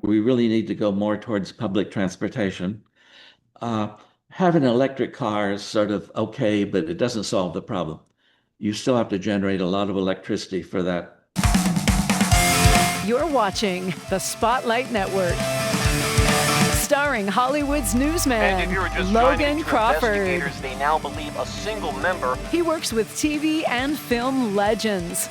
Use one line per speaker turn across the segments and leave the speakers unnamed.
we really need to go more towards public transportation. Uh, Having an electric car is sort of okay, but it doesn't solve the problem. You still have to generate a lot of electricity for that.
You're watching the Spotlight Network, starring Hollywood's newsman, Logan Crawford.
They now believe a single member.
He works with TV and film legends.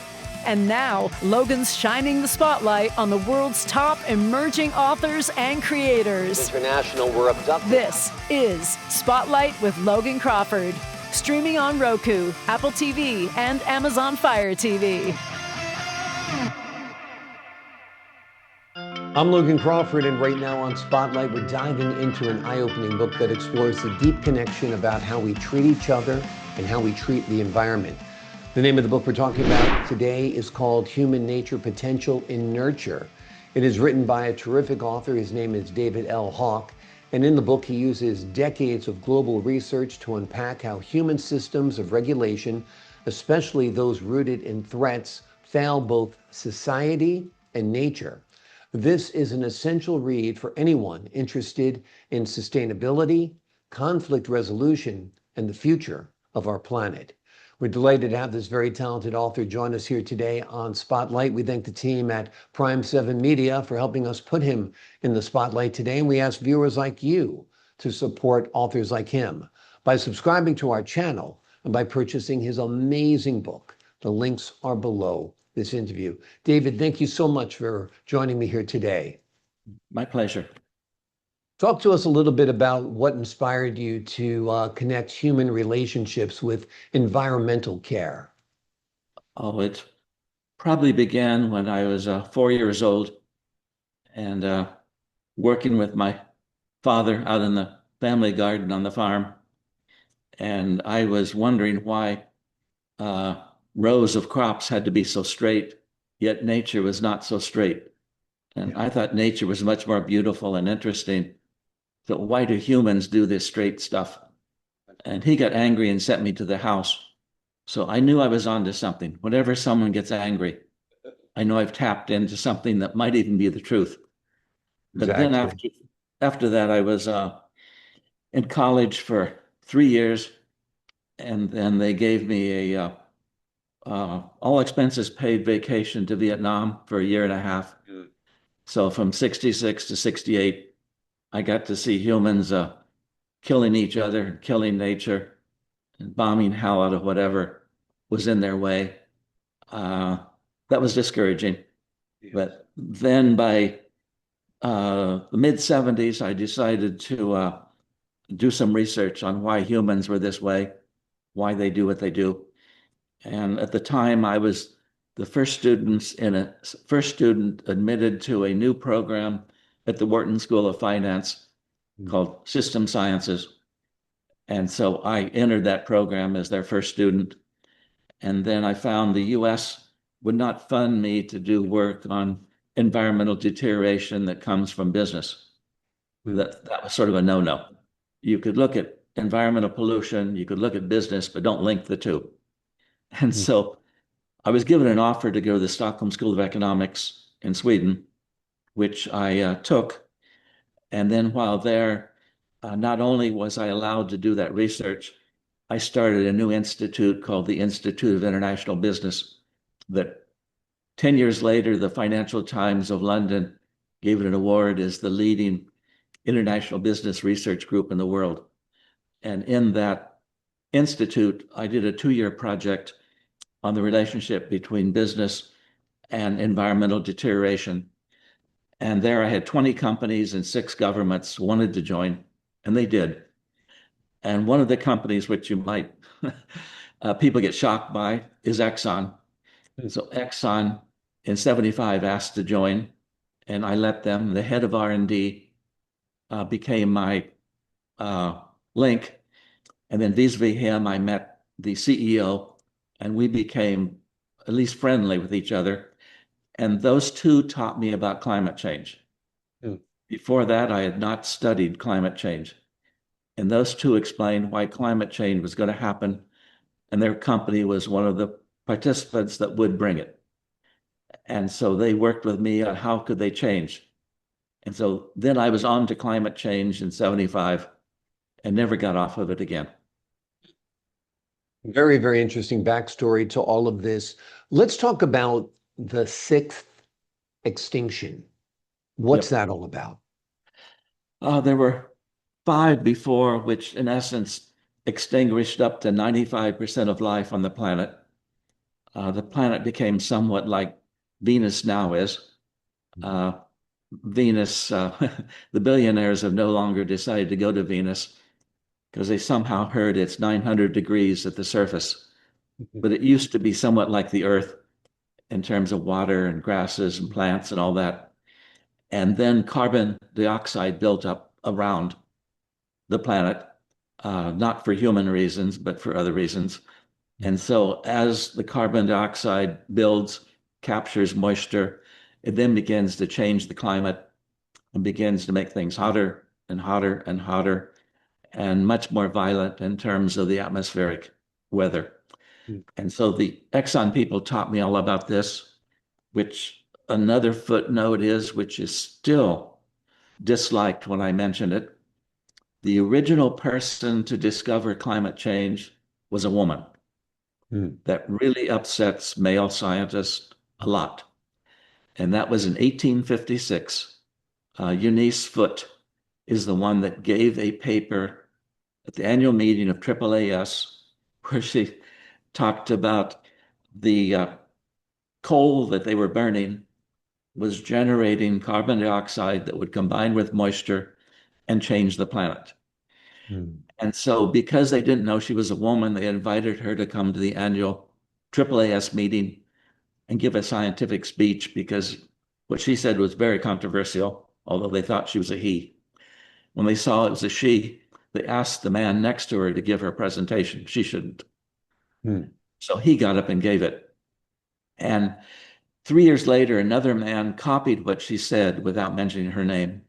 And now, Logan's shining the spotlight on the world's top emerging authors and creators.
International were abducted.
This is Spotlight with Logan Crawford, streaming on Roku, Apple TV, and Amazon Fire TV.
I'm Logan Crawford, and right now on Spotlight, we're diving into an eye-opening book that explores the deep connection about how we treat each other and how we treat the environment. The name of the book we're talking about today is called Human Nature, Potential in Nurture. It is written by a terrific author. His name is David L. Hawk. And in the book, he uses decades of global research to unpack how human systems of regulation, especially those rooted in threats, fail both society and nature. This is an essential read for anyone interested in sustainability, conflict resolution, and the future of our planet. We're delighted to have this very talented author join us here today on Spotlight. We thank the team at Prime 7 Media for helping us put him in the spotlight today. And we ask viewers like you to support authors like him by subscribing to our channel and by purchasing his amazing book. The links are below this interview. David, thank you so much for joining me here today.
My pleasure.
Talk to us a little bit about what inspired you to connect human relationships with environmental care.
Oh, it probably began when I was 4 years old and working with my father out in the family garden on the farm. And I was wondering why rows of crops had to be so straight, yet nature was not so straight. And I thought nature was much more beautiful and interesting. So why do humans do this straight stuff? And he got angry and sent me to the house. So I knew I was onto something. Whenever someone gets angry, I know I've tapped into something that might even be the truth. But then after that, I was in college for 3 years, and then they gave me a all expenses paid vacation to Vietnam for a year and a half. So from 66 to 68, I got to see humans killing each other, killing nature, and bombing hell out of whatever was in their way. That was discouraging. Yes. But then by the mid-70s, I decided to do some research on why humans were this way, why they do what they do. And at the time, I was the first student admitted to a new program at the Wharton School of Finance called System Sciences. And so I entered that program as their first student. And then I found the US would not fund me to do work on environmental deterioration that comes from business. That was sort of a no-no. You could look at environmental pollution, you could look at business, but don't link the two. And so I was given an offer to go to the Stockholm School of Economics in Sweden, which I took. And then while there, not only was I allowed to do that research, I started a new institute called the Institute of International Business that 10 years later, the Financial Times of London gave it an award as the leading international business research group in the world. And in that institute, I did a 2-year project on the relationship between business and environmental deterioration. And there I had 20 companies and 6 governments wanted to join, and they did. And one of the companies which you might, people get shocked by is Exxon. So Exxon in 75 asked to join, and I let them. The head of R&D became my link. And then vis-a-vis him, I met the CEO, and we became at least friendly with each other. And those two taught me about climate change. Before that, I had not studied climate change. And those two explained why climate change was going to happen. And their company was one of the participants that would bring it. And so they worked with me on how could they change. And so then I was on to climate change in 75 and never got off of it again.
Very, very interesting backstory to all of this. Let's talk about the sixth extinction. What's
Yep.
that all about?
There were 5 before, which in essence extinguished up to 95% of life on the planet. The planet became somewhat like Venus now is. Uh, Venus, the billionaires have no longer decided to go to Venus because they somehow heard it's 900 degrees at the surface. But it used to be somewhat like the Earth in terms of water and grasses and plants and all that. And then carbon dioxide built up around the planet, not for human reasons, but for other reasons. And so as the carbon dioxide builds, captures moisture, it then begins to change the climate and begins to make things hotter and hotter and hotter and much more violent in terms of the atmospheric weather. And so the Exxon people taught me all about this, which another footnote is, which is still disliked when I mention it. The original person to discover climate change was a woman. That really upsets male scientists a lot. And that was in 1856. Eunice Foote is the one that gave a paper at the annual meeting of AAAS where she talked about the coal that they were burning was generating carbon dioxide that would combine with moisture and change the planet. And so because they didn't know she was a woman, they invited her to come to the annual AAAS meeting and give a scientific speech because what she said was very controversial, although they thought she was a he. When they saw it was a she, they asked the man next to her to give her presentation. She shouldn't. So he got up and gave it. And 3 years later, another man copied what she said without mentioning her name.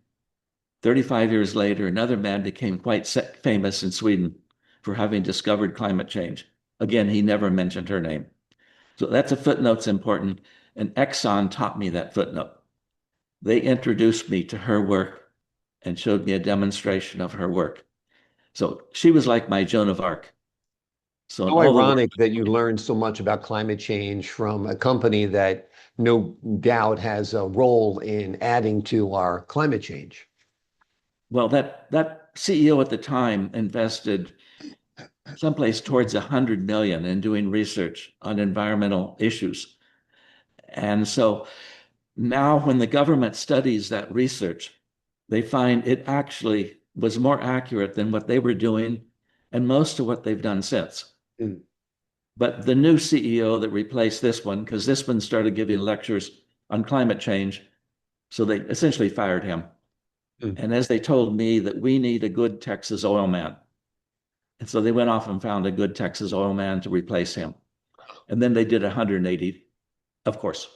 35 years later, another man became quite famous in Sweden for having discovered climate change. Again, he never mentioned her name. So that's a footnote that's important. And Exxon taught me that footnote. They introduced me to her work and showed me a demonstration of her work. So she was like my Joan of Arc. So
How ironic that you learned so much about climate change from a company that no doubt has a role in adding to our climate change.
Well, that CEO at the time invested someplace towards 100 million in doing research on environmental issues. And so now when the government studies that research, they find it actually was more accurate than what they were doing and most of what they've done since. But the new CEO that replaced this one, because this one started giving lectures on climate change, so they essentially fired him. And as they told me that we need a good Texas oil man. And so they went off and found a good Texas oil man to replace him. And then they did 180, of course.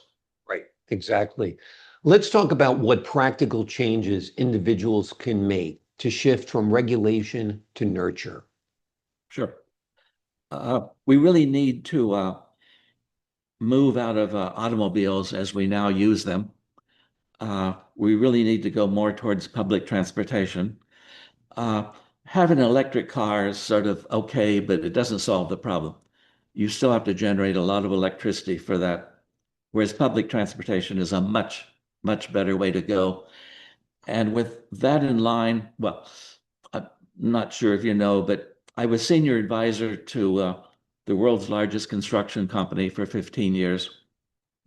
Right, exactly. Let's talk about what practical changes individuals can make to shift from regulation to nurture.
Sure. We really need to move out of automobiles as we now use them. We really need to go more towards public transportation. Having an electric car is sort of okay, but it doesn't solve the problem. You still have to generate a lot of electricity for that, whereas public transportation is a much, much better way to go. And with that in line, well, I'm not sure if you know, but I was senior advisor to the world's largest construction company for 15 years,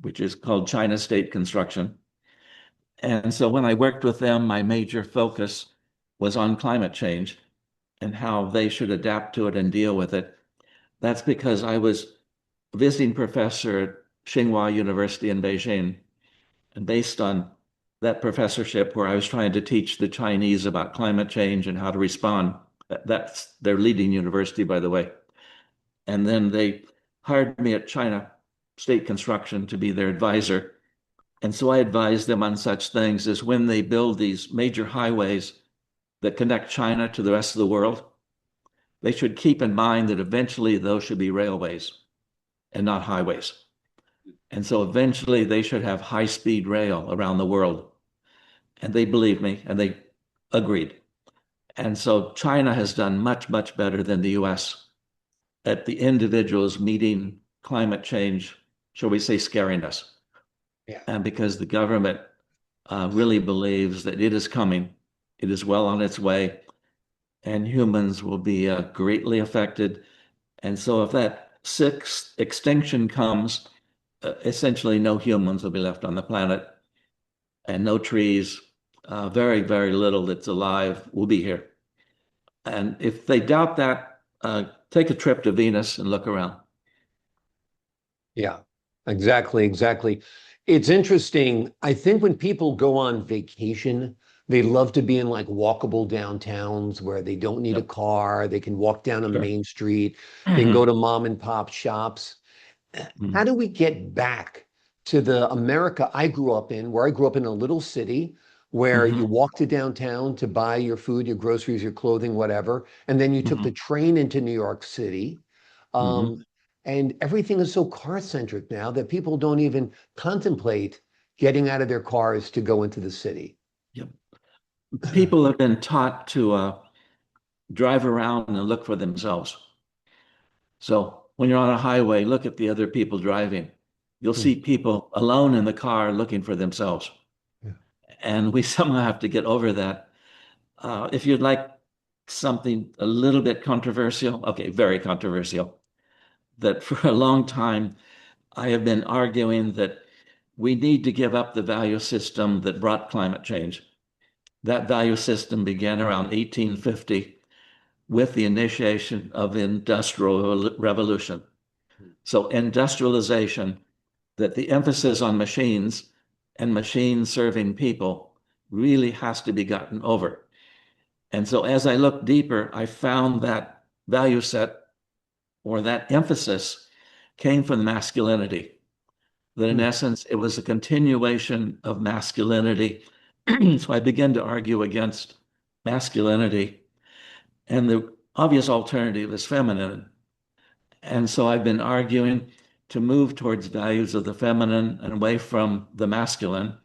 which is called China State Construction. And so when I worked with them, my major focus was on climate change and how they should adapt to it and deal with it. That's because I was a visiting professor at Tsinghua University in Beijing. And based on that professorship where I was trying to teach the Chinese about climate change and how to respond, that's their leading university, by the way. And then they hired me at China State Construction to be their advisor. And so I advised them on such things as when they build these major highways that connect China to the rest of the world, they should keep in mind that eventually those should be railways and not highways. And so eventually they should have high-speed rail around the world. and they believed me and they agreed. And so China has done much, much better than the US at the individuals meeting climate change, shall we say, scariness.
Yeah.
And because the government really believes that it is coming, it is well on its way, and humans will be greatly affected. And so if that sixth extinction comes, essentially no humans will be left on the planet and no trees, very, very little that's alive will be here. And if they doubt that, take a trip to Venus and look around.
Yeah, exactly, exactly. It's interesting. I think when people go on vacation, they love to be in like walkable downtowns where they don't need a
Yep.
car. They can walk down a
Sure.
main street. They can
Mhm.
go to mom and pop shops. How
Mhm.
do we get back to the America I grew up in, where I grew up in a little city where you
Mhm.
walked to downtown to buy your food, your groceries, your clothing, whatever, and then you took the
Mhm.
train into New York City.
Mhm.
Um, and everything is so car-centric now that people don't even contemplate getting out of their cars to go into the city.
Yep. People have been taught to drive around and look for themselves. So when you're on a highway, look at the other people driving. You'll
Hmm.
see people alone in the car looking for themselves.
Yeah.
And we somehow have to get over that. If you'd like something a little bit controversial, okay, very controversial, that for a long time I have been arguing that we need to give up the value system that brought climate change. That value system began around 1850 with the initiation of the Industrial Revolution. So industrialization, that the emphasis on machines and machines serving people really has to be gotten over. And so as I looked deeper, I found that value set or that emphasis came from masculinity. That in
Hmm.
essence, it was a continuation of masculinity. So I began to argue against masculinity. And the obvious alternative is feminine. And so I've been arguing to move towards values of the feminine and away from the masculine.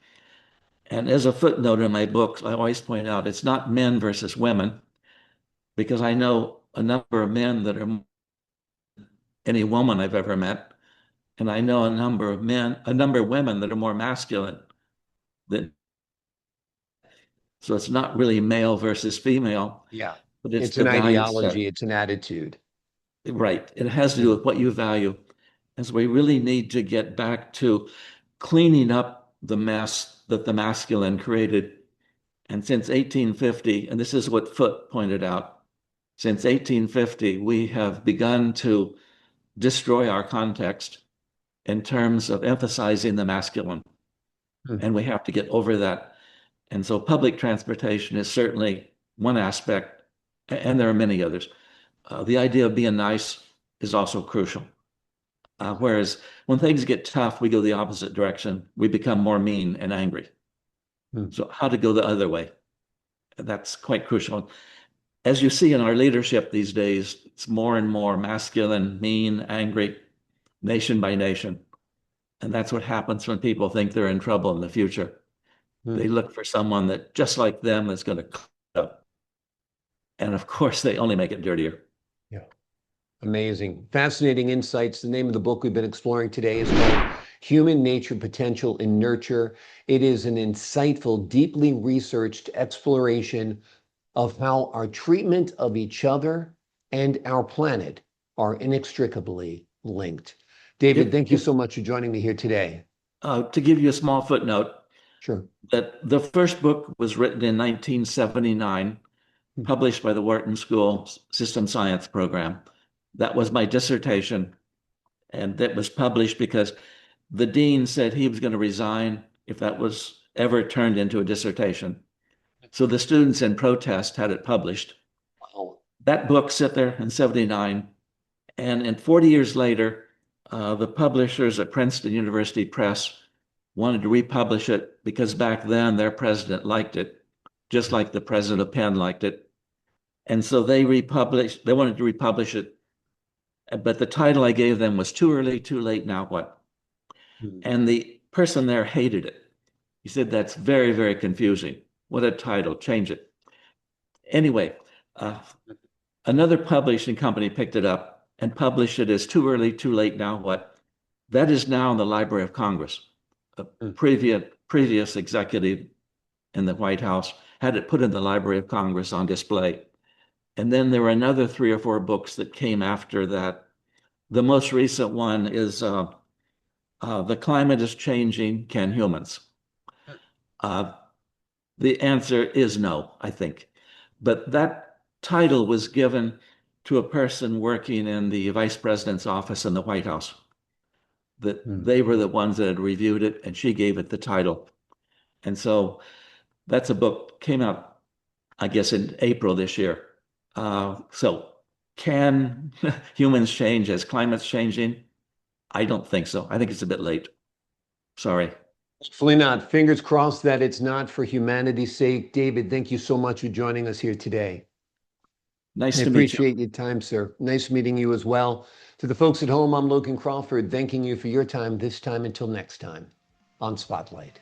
And as a footnote in my books, I always point out it's not men versus women, because I know a number of men that are any woman I've ever met. And I know a number of women that are more masculine than, so it's not really male versus female,
Yeah.
but it's
It's
the
an
value set.
ideology, it's an attitude.
Right. It has to do
Yeah.
with what you value. As we really need to get back to cleaning up the mess that the masculine created. And since 1850, and this is what Foote pointed out, since 1850, we have begun to destroy our context in terms of emphasizing the masculine.
Hmm.
And we have to get over that. And so public transportation is certainly one aspect, and there are many others. The idea of being nice is also crucial. Whereas when things get tough, we go the opposite direction. We become more mean and angry.
Hmm.
So how to go the other way? That's quite crucial. As you see in our leadership these days, it's more and more masculine, mean, angry, nation by nation. And that's what happens when people think they're in trouble in the future.
Hmm.
They look for someone that just like them is going to clean up. And of course, they only make it dirtier.
Yeah. Amazing. Fascinating insights. The name of the book we've been exploring today is called Human Nature, Potential, and Nurture. It is an insightful, deeply researched exploration of how our treatment of each other and our planet are inextricably linked. David, thank you so much for joining me here today.
To give you a small footnote,
Sure.
that the first book was written in 1979,
Hmm.
published by the Wharton School System Science program. That was my dissertation, and that was published because the dean said he was going to resign if that was ever turned into a dissertation. So the students in protest had it published.
Wow.
That book sat there in 79, and 40 years later, the publishers at Princeton University Press wanted to republish it because back then their president liked it, just like the president of Penn liked it. And so they wanted to republish it, but the title I gave them was Too Early, Too Late, Now What?
Hmm.
And the person there hated it. He said, that's very, very confusing. What a title, change it. Anyway, another publishing company picked it up and published it as Too Early, Too Late, Now What? That is now in the Library of Congress. A previous executive in the White House had it put in the Library of Congress on display. And then there were another 3 or 4 books that came after that. The most recent one is The Climate is Changing, Can Humans? The answer is no, I think. But that title was given to a person working in the vice president's office in the White House. That they were the ones that had reviewed it, and she gave it the title. And so that's a book, came out, I guess, in April this year. So can humans change as climate's changing? I don't think so. I think it's a bit late. Sorry.
Hopefully not. Fingers crossed that it's not, for humanity's sake. David, thank you so much for joining us here today.
Nice
I
to meet you.
appreciate your time, sir. Nice meeting you as well. To the folks at home, I'm Logan Crawford, thanking you for your time this time until next time on Spotlight.